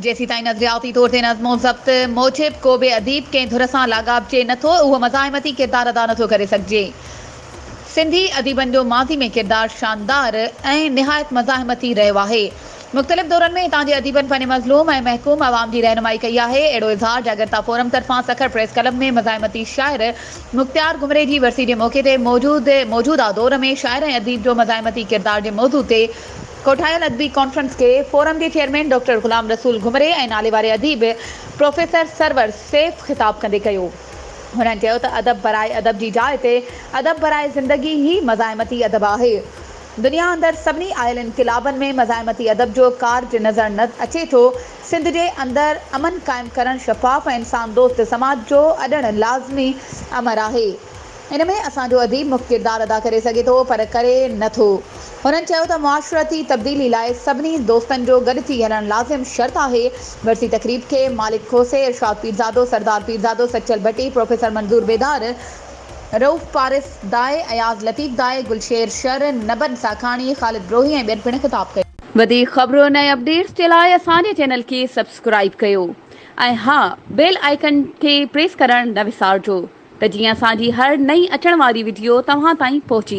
जेसी ताईं नज़रियाती तौर ते नज़्मो ज़ब्त मूजिब को बि अदीब कंहिं धुर सां लाॻापिजे नथो, उहो मज़ाहिमती किरदारु अदा नथो करे सघिजे। सिंधी अदीबनि जो माज़ी में किरदारु शानदार ऐं निहायत मज़ाहिमती रहियो आहे। मुख़्तलिफ़ दौरनि में हितां जे अदीबनि पंहिंजे मज़लूम ऐं महकूम आवाम जी रहनुमाई कई आहे। अहिड़ो इज़हार जागरता फोरम तरफ़ां सखर प्रेस क्लब में मज़ाहिमती शाइर मुख़्तियार घुमरे जी वरसी जे मौक़े ते मौजूदा दौर में शाइर ऐं अदीब जो मज़ाहिमती किरदार जे मौज़ू ते कोठायल अदबी कॉन्फ्रेंस के फोरम जे चेयरमैन डॉक्टर ग़ुलाम रसूल घुमरे ऐं नाले वारे अदीब प्रोफेसर सरवर सैफ ख़िताब कंदे कयो। हुननि चयो त अदब बराए अदब जी जाइ ते अदब बराए ज़िंदगी ई मज़ाहिमती अदब आहे। दुनिया अंदरि सभिनी आयल इनक़िलाबनि में मज़ाहिमती अदब जो कार्ज नज़र न अचे थो। सिंध जे अंदरि अमन क़ाइमु करणु शफ़ाफ़ ऐं इंसान दोस्त समाज जो अॾणु लाज़मी अमर आहे। इन में असांजो अदीब मुख्य किरदारु अदा करे सघे थो पर करे नथो। हुननि चयो त मुआशरती तब्दीली लाइ सभिनी दोस्तनि जो गॾु थी हलणु लाज़िम शर्त आहे। वरसी तक़रीब खे मालिक खोसे, इरशाद पीरज़ादो, सरदार पीरज़ादो, सचल भट्टी, प्रोफेसर मंज़ूर बेदार, रऊफ़ पारिस दाए, अयाज़ लतीफ़ दाए, गुलशेर शर, नबन साखाणी, ख़ालिद ब्रोही ऐं ॿियनि पिणु ख़िताब कयो। वधीक ख़बरुनि ऐं अपडेट्स जे लाइ असांजे चैनल खे सब्सक्राइब कयो ऐं हा, बेल आइकन खे प्रेस करणु न विसारिजो त जीअं असांजी हर नई अचण वारी वीडियो तव्हां ताईं पहुची